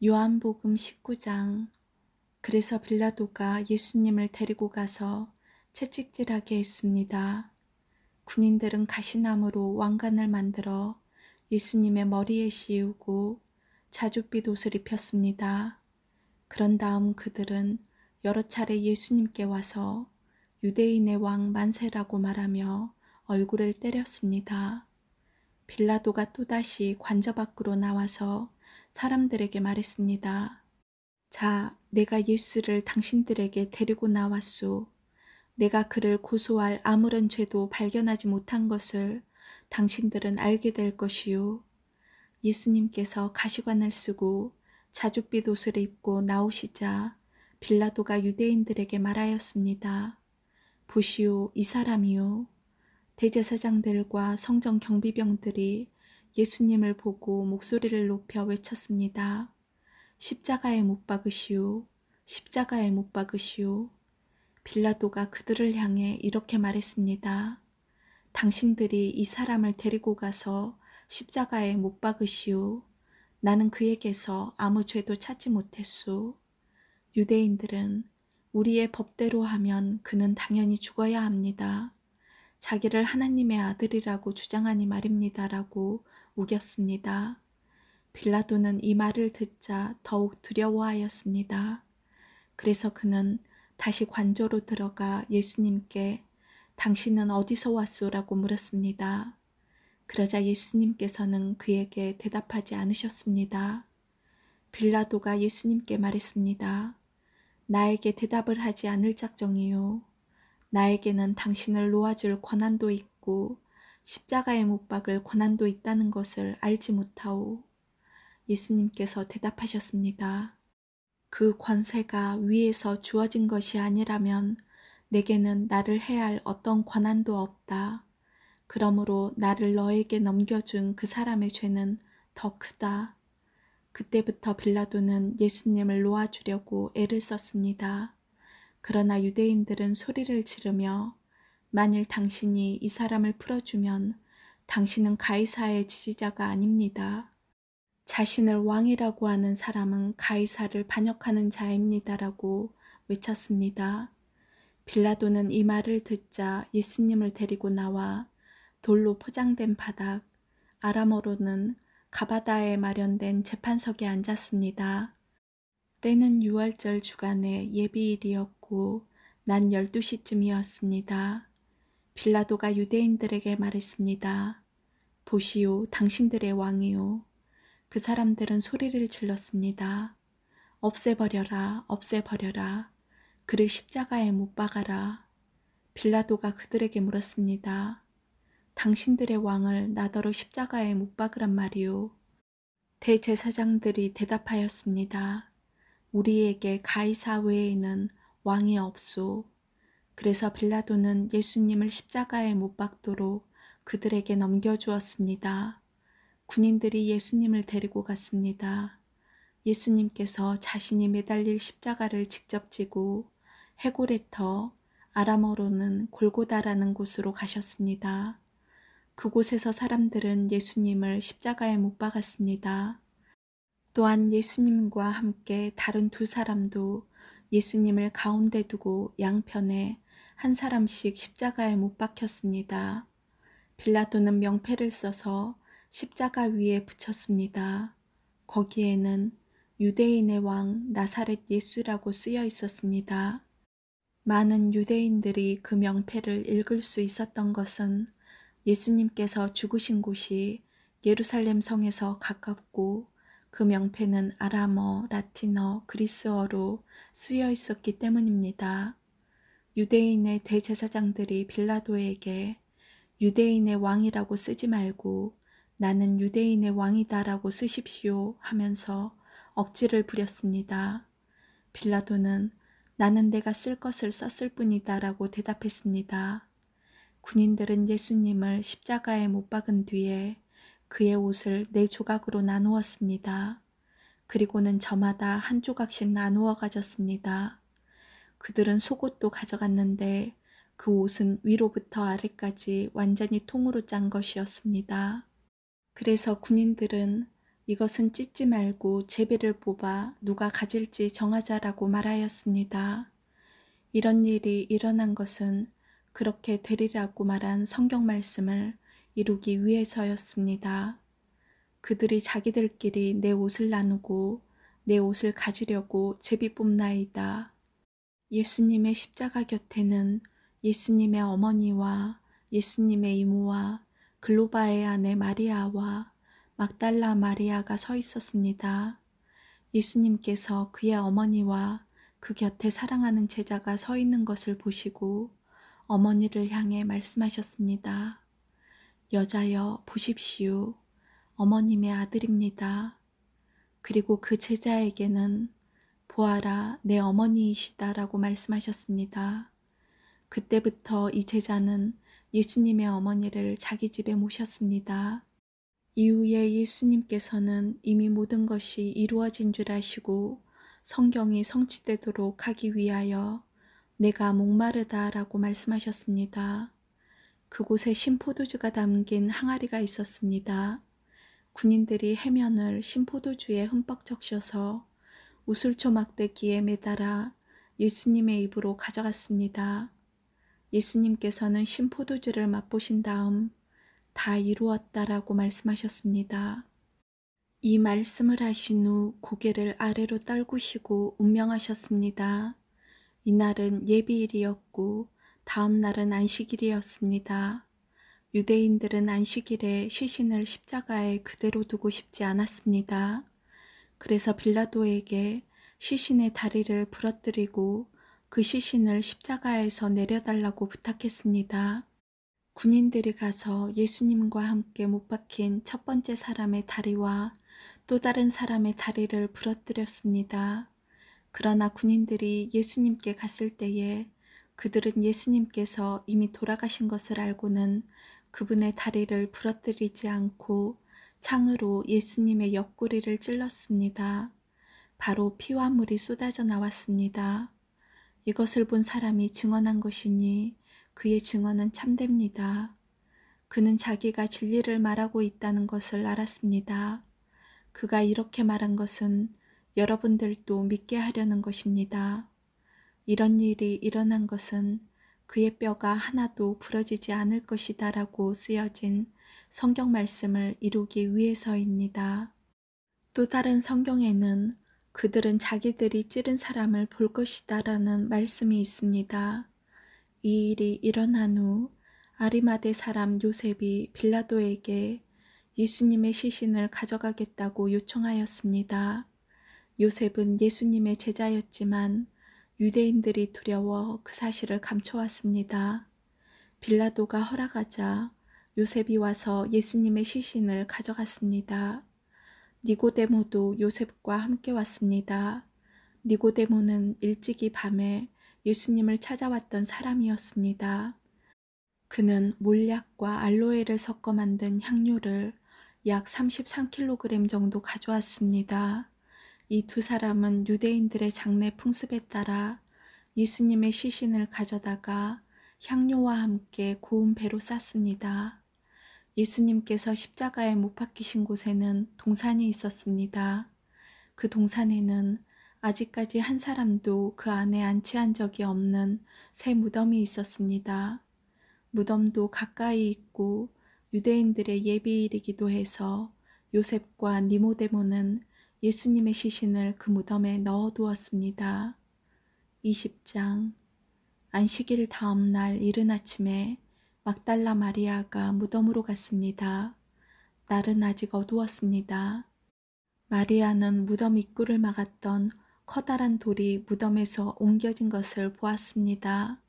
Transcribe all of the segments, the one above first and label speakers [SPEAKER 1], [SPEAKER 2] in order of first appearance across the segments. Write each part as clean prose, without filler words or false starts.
[SPEAKER 1] 요한복음 19장. 그래서 빌라도가 예수님을 데리고 가서 채찍질하게 했습니다. 군인들은 가시나무로 왕관을 만들어 예수님의 머리에 씌우고 자줏빛 옷을 입혔습니다. 그런 다음 그들은 여러 차례 예수님께 와서 유대인의 왕 만세라고 말하며 얼굴을 때렸습니다. 빌라도가 또다시 관저 밖으로 나와서 사람들에게 말했습니다. 자, 내가 예수를 당신들에게 데리고 나왔소. 내가 그를 고소할 아무런 죄도 발견하지 못한 것을 당신들은 알게 될 것이요. 예수님께서 가시관을 쓰고 자줏빛 옷을 입고 나오시자 빌라도가 유대인들에게 말하였습니다. 보시오, 이 사람이요. 대제사장들과 성전 경비병들이 예수님을 보고 목소리를 높여 외쳤습니다. 십자가에 못 박으시오. 십자가에 못 박으시오. 빌라도가 그들을 향해 이렇게 말했습니다. 당신들이 이 사람을 데리고 가서 십자가에 못 박으시오. 나는 그에게서 아무 죄도 찾지 못했소. 유대인들은 우리의 법대로 하면 그는 당연히 죽어야 합니다. 자기를 하나님의 아들이라고 주장하니 말입니다라고 우겼습니다. 빌라도는 이 말을 듣자 더욱 두려워하였습니다. 그래서 그는 다시 관저로 들어가 예수님께 당신은 어디서 왔소라고 물었습니다. 그러자 예수님께서는 그에게 대답하지 않으셨습니다. 빌라도가 예수님께 말했습니다. 나에게 대답을 하지 않을 작정이요. 나에게는 당신을 놓아줄 권한도 있고 십자가에 못 박을 권한도 있다는 것을 알지 못하오. 예수님께서 대답하셨습니다. 그 권세가 위에서 주어진 것이 아니라면 내게는 나를 해할 어떤 권한도 없다. 그러므로 나를 너에게 넘겨준 그 사람의 죄는 더 크다. 그때부터 빌라도는 예수님을 놓아주려고 애를 썼습니다. 그러나 유대인들은 소리를 지르며 만일 당신이 이 사람을 풀어주면 당신은 가이사의 지지자가 아닙니다. 자신을 왕이라고 하는 사람은 가이사를 반역하는 자입니다라고 외쳤습니다. 빌라도는 이 말을 듣자 예수님을 데리고 나와 돌로 포장된 바닥, 아람어로는 가바다에 마련된 재판석에 앉았습니다. 때는 6월절 주간의 예비일이었고 낮 12시쯤이었습니다. 빌라도가 유대인들에게 말했습니다. 보시오, 당신들의 왕이요. 그 사람들은 소리를 질렀습니다. 없애버려라, 없애버려라. 그를 십자가에 못 박아라. 빌라도가 그들에게 물었습니다. 당신들의 왕을 나더러 십자가에 못 박으란 말이오. 대제사장들이 대답하였습니다. 우리에게 가이사 외에는 왕이 없소. 그래서 빌라도는 예수님을 십자가에 못 박도록 그들에게 넘겨주었습니다. 군인들이 예수님을 데리고 갔습니다. 예수님께서 자신이 매달릴 십자가를 직접 지고 헤고레터, 아람어로는 골고다라는 곳으로 가셨습니다. 그곳에서 사람들은 예수님을 십자가에 못 박았습니다. 또한 예수님과 함께 다른 두 사람도 예수님을 가운데 두고 양편에 한 사람씩 십자가에 못 박혔습니다. 빌라도는 명패를 써서 십자가 위에 붙였습니다. 거기에는 유대인의 왕 나사렛 예수라고 쓰여 있었습니다. 많은 유대인들이 그 명패를 읽을 수 있었던 것은 예수님께서 죽으신 곳이 예루살렘 성에서 가깝고 그 명패는 아람어, 라틴어, 그리스어로 쓰여 있었기 때문입니다. 유대인의 대제사장들이 빌라도에게 유대인의 왕이라고 쓰지 말고 나는 유대인의 왕이다라고 쓰십시오 하면서 억지를 부렸습니다. 빌라도는 나는 내가 쓸 것을 썼을 뿐이다라고 대답했습니다. 군인들은 예수님을 십자가에 못 박은 뒤에 그의 옷을 4조각으로 나누었습니다. 그리고는 저마다 한 조각씩 나누어 가졌습니다. 그들은 속옷도 가져갔는데 그 옷은 위로부터 아래까지 완전히 통으로 짠 것이었습니다. 그래서 군인들은 이것은 찢지 말고 제비를 뽑아 누가 가질지 정하자라고 말하였습니다. 이런 일이 일어난 것은 그렇게 되리라고 말한 성경 말씀을 이루기 위해서였습니다. 그들이 자기들끼리 내 옷을 나누고 내 옷을 가지려고 제비 뽑나이다. 예수님의 십자가 곁에는 예수님의 어머니와 예수님의 이모와 글로바의 아내 마리아와 막달라 마리아가 서 있었습니다. 예수님께서 그의 어머니와 그 곁에 사랑하는 제자가 서 있는 것을 보시고 어머니를 향해 말씀하셨습니다. 여자여 보십시오. 어머님의 아들입니다. 그리고 그 제자에게는 보아라 내 어머니이시다라고 말씀하셨습니다. 그때부터 이 제자는 예수님의 어머니를 자기 집에 모셨습니다. 이후에 예수님께서는 이미 모든 것이 이루어진 줄 아시고 성경이 성취되도록 하기 위하여 내가 목마르다라고 말씀하셨습니다. 그곳에 신포도주가 담긴 항아리가 있었습니다. 군인들이 해면을 신포도주에 흠뻑 적셔서 우슬초 막대기에 매달아 예수님의 입으로 가져갔습니다. 예수님께서는 신포도주를 맛보신 다음 다 이루었다라고 말씀하셨습니다. 이 말씀을 하신 후 고개를 아래로 떨구시고 운명하셨습니다. 이날은 예비일이었고 다음 날은 안식일이었습니다. 유대인들은 안식일에 시신을 십자가에 그대로 두고 싶지 않았습니다. 그래서 빌라도에게 시신의 다리를 부러뜨리고 그 시신을 십자가에서 내려달라고 부탁했습니다. 군인들이 가서 예수님과 함께 못 박힌 첫 번째 사람의 다리와 또 다른 사람의 다리를 부러뜨렸습니다. 그러나 군인들이 예수님께 갔을 때에 그들은 예수님께서 이미 돌아가신 것을 알고는 그분의 다리를 부러뜨리지 않고 창으로 예수님의 옆구리를 찔렀습니다. 바로 피와 물이 쏟아져 나왔습니다. 이것을 본 사람이 증언한 것이니 그의 증언은 참됩니다. 그는 자기가 진리를 말하고 있다는 것을 알았습니다. 그가 이렇게 말한 것은 여러분들도 믿게 하려는 것입니다. 이런 일이 일어난 것은 그의 뼈가 하나도 부러지지 않을 것이다 라고 쓰여진 성경 말씀을 이루기 위해서입니다. 또 다른 성경에는 그들은 자기들이 찌른 사람을 볼 것이다 라는 말씀이 있습니다. 이 일이 일어난 후 아리마대 사람 요셉이 빌라도에게 예수님의 시신을 가져가겠다고 요청하였습니다. 요셉은 예수님의 제자였지만 유대인들이 두려워 그 사실을 감춰왔습니다. 빌라도가 허락하자 요셉이 와서 예수님의 시신을 가져갔습니다. 니고데모도 요셉과 함께 왔습니다. 니고데모는 일찍이 밤에 예수님을 찾아왔던 사람이었습니다. 그는 몰약과 알로에를 섞어 만든 향료를 약 33kg 정도 가져왔습니다. 이 두 사람은 유대인들의 장례 풍습에 따라 예수님의 시신을 가져다가 향료와 함께 고운 배로 쌌습니다. 예수님께서 십자가에 못 박히신 곳에는 동산이 있었습니다. 그 동산에는 아직까지 한 사람도 그 안에 안치한 적이 없는 새 무덤이 있었습니다. 무덤도 가까이 있고 유대인들의 예비일이기도 해서 요셉과 니모데모는 예수님의 시신을 그 무덤에 넣어두었습니다. 20장 안식일 다음 날 이른 아침에 막달라 마리아가 무덤으로 갔습니다. 날은 아직 어두웠습니다. 마리아는 무덤 입구를 막았던 커다란 돌이 무덤에서 옮겨진 것을 보았습니다.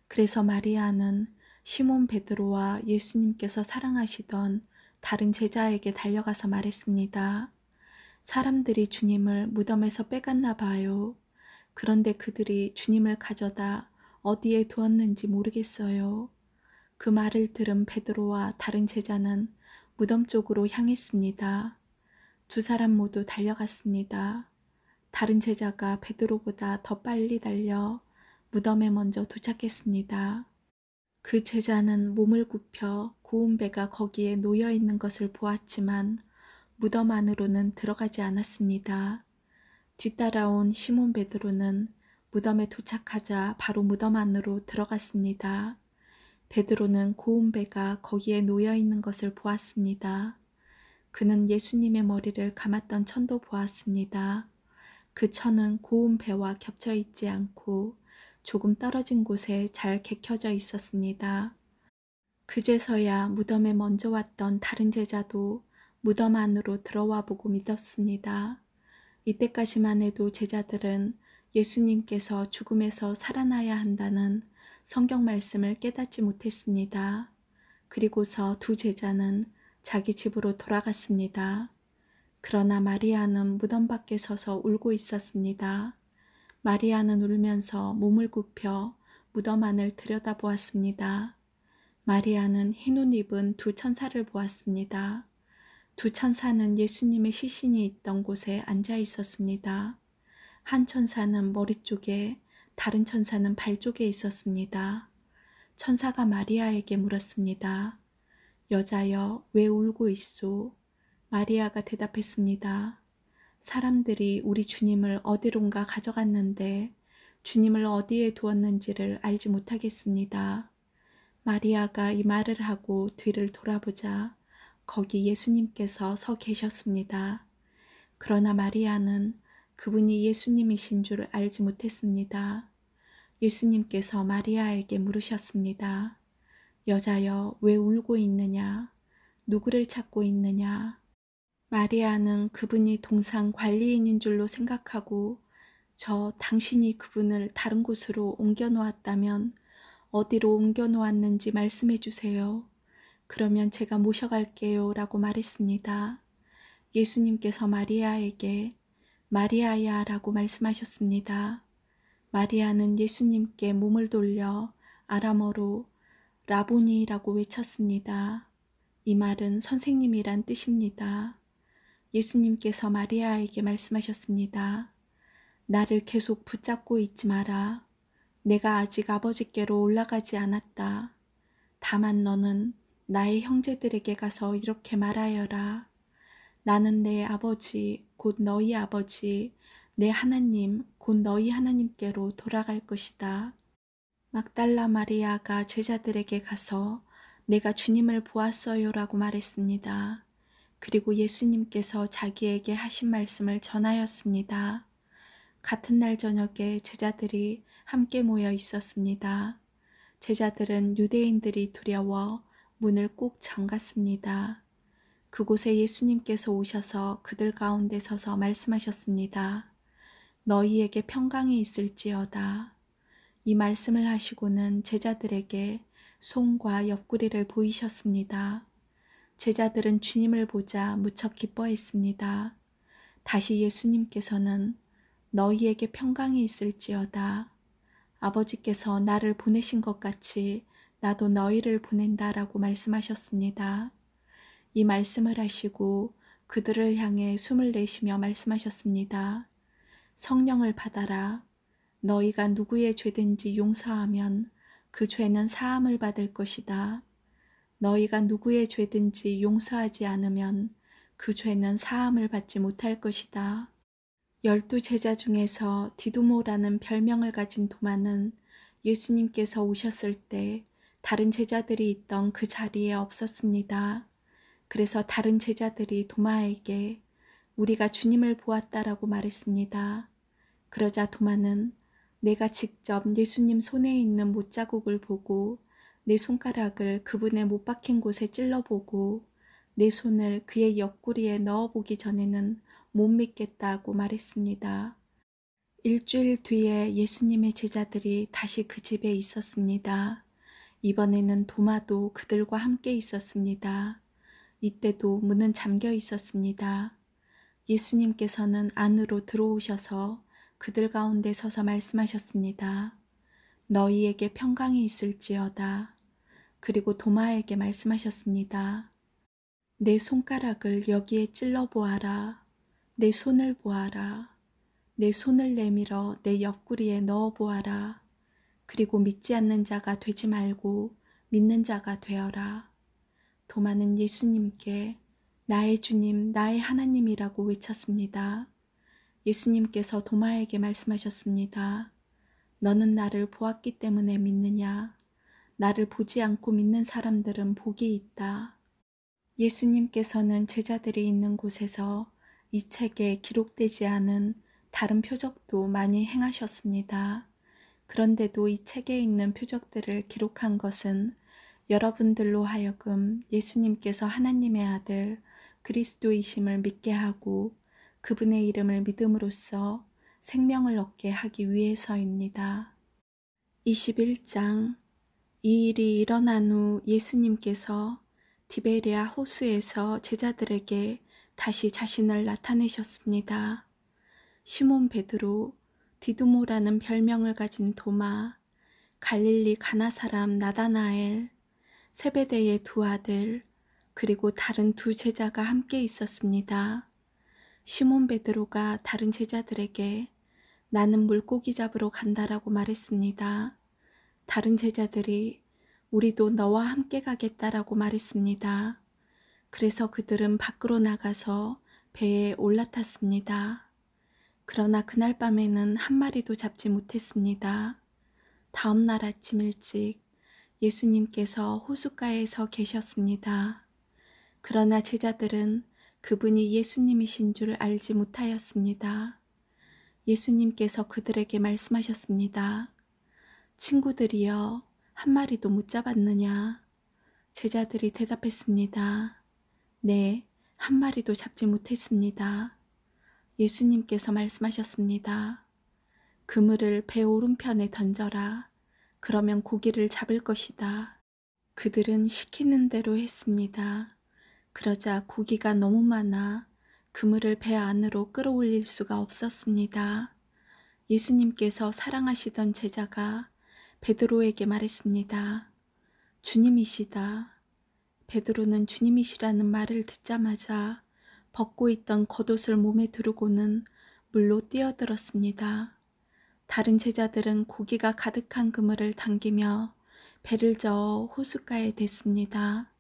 [SPEAKER 1] 그래서 마리아는 시몬 베드로와 예수님께서 사랑하시던 다른 제자에게 달려가서 말했습니다. 사람들이 주님을 무덤에서 빼갔나 봐요. 그런데 그들이 주님을 가져다 어디에 두었는지 모르겠어요. 그 말을 들은 베드로와 다른 제자는 무덤 쪽으로 향했습니다. 두 사람 모두 달려갔습니다. 다른 제자가 베드로보다 더 빨리 달려 무덤에 먼저 도착했습니다. 그 제자는 몸을 굽혀 고운 배가 거기에 놓여 있는 것을 보았지만 무덤 안으로는 들어가지 않았습니다. 뒤따라온 시몬 베드로는 무덤에 도착하자 바로 무덤 안으로 들어갔습니다. 베드로는 고운 배가 거기에 놓여 있는 것을 보았습니다. 그는 예수님의 머리를 감았던 천도 보았습니다. 그 천은 고운 배와 겹쳐 있지 않고 조금 떨어진 곳에 잘 개켜져 있었습니다. 그제서야 무덤에 먼저 왔던 다른 제자도 무덤 안으로 들어와 보고 믿었습니다. 이때까지만 해도 제자들은 예수님께서 죽음에서 살아나야 한다는 성경 말씀을 깨닫지 못했습니다. 그리고서 두 제자는 자기 집으로 돌아갔습니다. 그러나 마리아는 무덤 밖에 서서 울고 있었습니다. 마리아는 울면서 몸을 굽혀 무덤 안을 들여다보았습니다. 마리아는 흰 옷 입은 두 천사를 보았습니다. 두 천사는 예수님의 시신이 있던 곳에 앉아 있었습니다. 한 천사는 머리 쪽에, 다른 천사는 발 쪽에 있었습니다. 천사가 마리아에게 물었습니다. 여자여, 왜 울고 있소? 마리아가 대답했습니다. 사람들이 우리 주님을 어디론가 가져갔는데 주님을 어디에 두었는지를 알지 못하겠습니다. 마리아가 이 말을 하고 뒤를 돌아보자 거기 예수님께서 서 계셨습니다. 그러나 마리아는 그분이 예수님이신 줄 알지 못했습니다. 예수님께서 마리아에게 물으셨습니다. 여자여, 왜 울고 있느냐? 누구를 찾고 있느냐? 마리아는 그분이 동상 관리인인 줄로 생각하고 당신이 그분을 다른 곳으로 옮겨 놓았다면 어디로 옮겨 놓았는지 말씀해 주세요. 그러면 제가 모셔갈게요 라고 말했습니다. 예수님께서 마리아에게 마리아야 라고 말씀하셨습니다. 마리아는 예수님께 몸을 돌려 아람어로 라보니라고 외쳤습니다. 이 말은 선생님이란 뜻입니다. 예수님께서 마리아에게 말씀하셨습니다. 나를 계속 붙잡고 있지 마라. 내가 아직 아버지께로 올라가지 않았다. 다만 너는 나의 형제들에게 가서 이렇게 말하여라. 나는 내 아버지, 곧 너희 아버지, 내 하나님, 곧 너희 하나님께로 돌아갈 것이다. 막달라 마리아가 제자들에게 가서 내가 주님을 보았어요 라고 말했습니다. 그리고 예수님께서 자기에게 하신 말씀을 전하였습니다. 같은 날 저녁에 제자들이 함께 모여 있었습니다. 제자들은 유대인들이 두려워 문을 꼭 잠갔습니다. 그곳에 예수님께서 오셔서 그들 가운데 서서 말씀하셨습니다. 너희에게 평강이 있을지어다. 이 말씀을 하시고는 제자들에게 손과 옆구리를 보이셨습니다. 제자들은 주님을 보자 무척 기뻐했습니다. 다시 예수님께서는 너희에게 평강이 있을지어다. 아버지께서 나를 보내신 것 같이 나도 너희를 보낸다라고 말씀하셨습니다. 이 말씀을 하시고 그들을 향해 숨을 내쉬며 말씀하셨습니다. 성령을 받아라. 너희가 누구의 죄든지 용서하면 그 죄는 사함을 받을 것이다. 너희가 누구의 죄든지 용서하지 않으면 그 죄는 사함을 받지 못할 것이다. 12 제자 중에서 디두모라는 별명을 가진 도마는 예수님께서 오셨을 때 다른 제자들이 있던 그 자리에 없었습니다. 그래서 다른 제자들이 도마에게 우리가 주님을 보았다라고 말했습니다. 그러자 도마는 내가 직접 예수님 손에 있는 못자국을 보고 내 손가락을 그분의 못 박힌 곳에 찔러보고 내 손을 그의 옆구리에 넣어보기 전에는 못 믿겠다고 말했습니다. 일주일 뒤에 예수님의 제자들이 다시 그 집에 있었습니다. 이번에는 도마도 그들과 함께 있었습니다. 이때도 문은 잠겨 있었습니다. 예수님께서는 안으로 들어오셔서 그들 가운데 서서 말씀하셨습니다. 너희에게 평강이 있을지어다. 그리고 도마에게 말씀하셨습니다. 내 손가락을 여기에 찔러보아라. 내 손을 보아라. 내 손을 내밀어 내 옆구리에 넣어보아라. 그리고 믿지 않는 자가 되지 말고 믿는 자가 되어라. 도마는 예수님께 나의 주님, 나의 하나님이라고 외쳤습니다. 예수님께서 도마에게 말씀하셨습니다. 너는 나를 보았기 때문에 믿느냐? 나를 보지 않고 믿는 사람들은 복이 있다. 예수님께서는 제자들이 있는 곳에서 이 책에 기록되지 않은 다른 표적도 많이 행하셨습니다. 그런데도 이 책에 있는 표적들을 기록한 것은 여러분들로 하여금 예수님께서 하나님의 아들 그리스도이심을 믿게 하고 그분의 이름을 믿음으로써 생명을 얻게 하기 위해서입니다. 21장. 이 일이 일어난 후 예수님께서 디베리아 호수에서 제자들에게 다시 자신을 나타내셨습니다. 시몬 베드로, 디두모라는 별명을 가진 도마, 갈릴리 가나 사람 나다나엘, 세베대의 두 아들, 그리고 다른 두 제자가 함께 있었습니다. 시몬 베드로가 다른 제자들에게 나는 물고기 잡으러 간다라고 말했습니다. 다른 제자들이 우리도 너와 함께 가겠다라고 말했습니다. 그래서 그들은 밖으로 나가서 배에 올라탔습니다. 그러나 그날 밤에는 한 마리도 잡지 못했습니다. 다음 날 아침 일찍 예수님께서 호숫가에서 계셨습니다. 그러나 제자들은 그분이 예수님이신 줄 알지 못하였습니다. 예수님께서 그들에게 말씀하셨습니다. 친구들이여, 한 마리도 못 잡았느냐? 제자들이 대답했습니다. 네, 한 마리도 잡지 못했습니다. 예수님께서 말씀하셨습니다. 그물을 배 오른편에 던져라. 그러면 고기를 잡을 것이다. 그들은 시키는 대로 했습니다. 그러자 고기가 너무 많아 그물을 배 안으로 끌어올릴 수가 없었습니다. 예수님께서 사랑하시던 제자가 베드로에게 말했습니다. 주님이시다. 베드로는 주님이시라는 말을 듣자마자 벗고 있던 겉옷을 몸에 두르고는 물로 뛰어들었습니다. 다른 제자들은 고기가 가득한 그물을 당기며 배를 저어 호숫가에 댔습니다.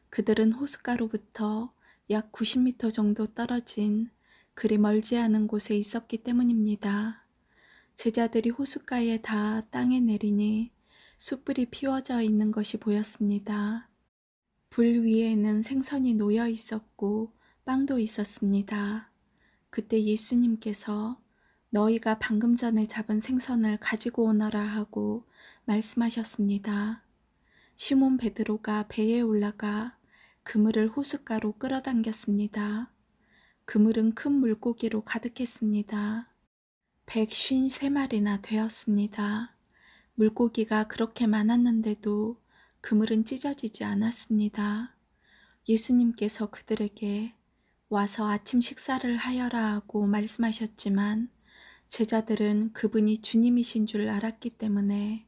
[SPEAKER 1] 그들은 호숫가로부터 약 90m 정도 떨어진 그리 멀지 않은 곳에 있었기 때문입니다. 제자들이 호숫가에 다 땅에 내리니 숯불이 피워져 있는 것이 보였습니다. 불 위에는 생선이 놓여 있었고 빵도 있었습니다. 그때 예수님께서 너희가 방금 전에 잡은 생선을 가지고 오너라 하고 말씀하셨습니다. 시몬 베드로가 배에 올라가 그물을 호숫가로 끌어당겼습니다. 그물은 큰 물고기로 가득했습니다. 153마리나 되었습니다. 물고기가 그렇게 많았는데도 그물은 찢어지지 않았습니다. 예수님께서 그들에게 와서 아침 식사를 하여라 하고 말씀하셨지만 제자들은 그분이 주님이신 줄 알았기 때문에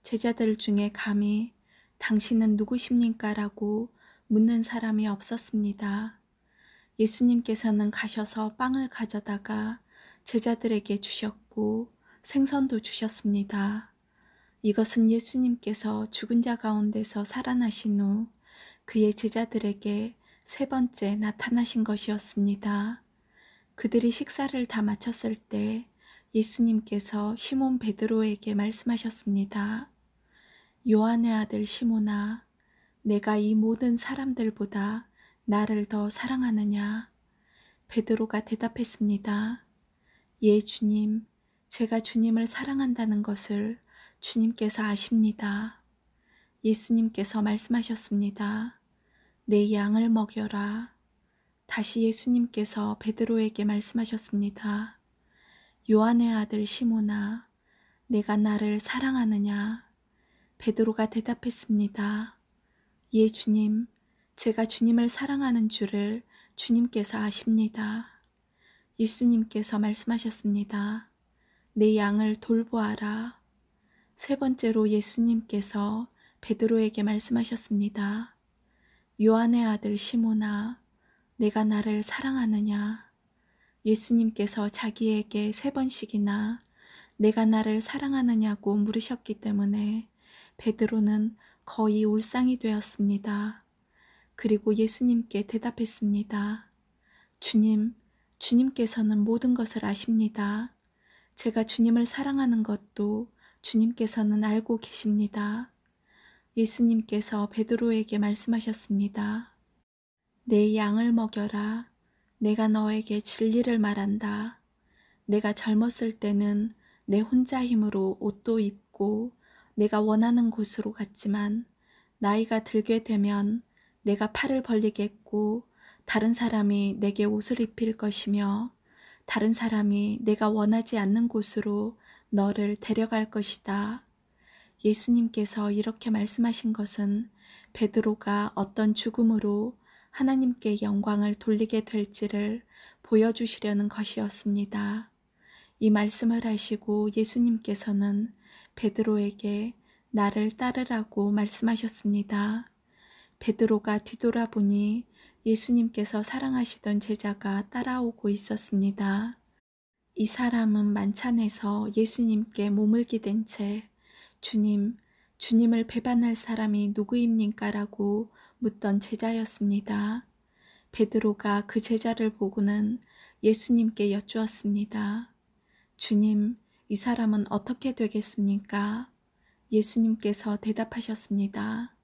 [SPEAKER 1] 제자들 중에 감히 당신은 누구십니까? 라고 묻는 사람이 없었습니다. 예수님께서는 가셔서 빵을 가져다가 제자들에게 주셨고 생선도 주셨습니다. 이것은 예수님께서 죽은 자 가운데서 살아나신 후 그의 제자들에게 세 번째 나타나신 것이었습니다. 그들이 식사를 다 마쳤을 때 예수님께서 시몬 베드로에게 말씀하셨습니다. 요한의 아들 시몬아, 내가 이 모든 사람들보다 나를 더 사랑하느냐? 베드로가 대답했습니다. 예, 주님, 제가 주님을 사랑한다는 것을 주님께서 아십니다. 예수님께서 말씀하셨습니다. 내 양을 먹여라. 다시 예수님께서 베드로에게 말씀하셨습니다. 요한의 아들 시몬아, 내가 나를 사랑하느냐? 베드로가 대답했습니다. 예, 주님, 제가 주님을 사랑하는 줄을 주님께서 아십니다. 예수님께서 말씀하셨습니다. 내 양을 돌보아라. 세 번째로 예수님께서 베드로에게 말씀하셨습니다. 요한의 아들 시몬아, 내가 나를 사랑하느냐? 예수님께서 자기에게 세 번씩이나 내가 나를 사랑하느냐고 물으셨기 때문에 베드로는 거의 울상이 되었습니다. 그리고 예수님께 대답했습니다. 주님, 주님께서는 모든 것을 아십니다. 제가 주님을 사랑하는 것도 주님께서는 알고 계십니다. 예수님께서 베드로에게 말씀하셨습니다. 내 양을 먹여라. 내가 너에게 진리를 말한다. 내가 젊었을 때는 내 혼자 힘으로 옷도 입고 내가 원하는 곳으로 갔지만 나이가 들게 되면 내가 팔을 벌리겠고 다른 사람이 내게 옷을 입힐 것이며 다른 사람이 내가 원하지 않는 곳으로 너를 데려갈 것이다. 예수님께서 이렇게 말씀하신 것은 베드로가 어떤 죽음으로 하나님께 영광을 돌리게 될지를 보여주시려는 것이었습니다. 이 말씀을 하시고 예수님께서는 베드로에게 나를 따르라고 말씀하셨습니다. 베드로가 뒤돌아보니 예수님께서 사랑하시던 제자가 따라오고 있었습니다. 이 사람은 만찬에서 예수님께 몸을 기댄 채 주님, 주님을 배반할 사람이 누구입니까? 라고 묻던 제자였습니다. 베드로가 그 제자를 보고는 예수님께 여쭈었습니다. 주님, 이 사람은 어떻게 되겠습니까? 예수님께서 대답하셨습니다.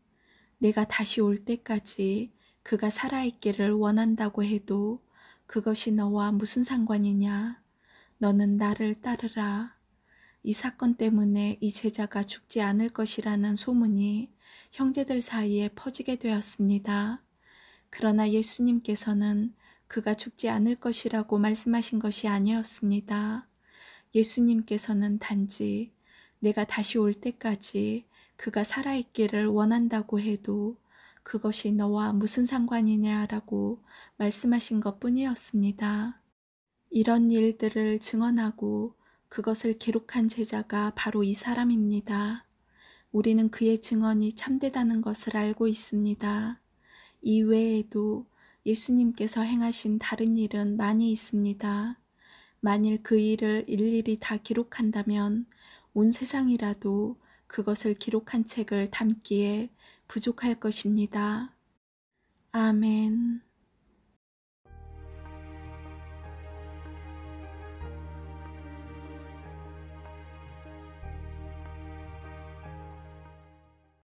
[SPEAKER 1] 내가 다시 올 때까지 그가 살아있기를 원한다고 해도 그것이 너와 무슨 상관이냐? 너는 나를 따르라. 이 사건 때문에 이 제자가 죽지 않을 것이라는 소문이 형제들 사이에 퍼지게 되었습니다. 그러나 예수님께서는 그가 죽지 않을 것이라고 말씀하신 것이 아니었습니다. 예수님께서는 단지 내가 다시 올 때까지 그가 살아있기를 원한다고 해도 그것이 너와 무슨 상관이냐라고 말씀하신 것 뿐이었습니다. 이런 일들을 증언하고 그것을 기록한 제자가 바로 이 사람입니다. 우리는 그의 증언이 참되다는 것을 알고 있습니다. 이 외에도 예수님께서 행하신 다른 일은 많이 있습니다. 만일 그 일을 일일이 다 기록한다면 온 세상이라도 그것을 기록한 책을 담기에 부족할 것입니다. 아멘.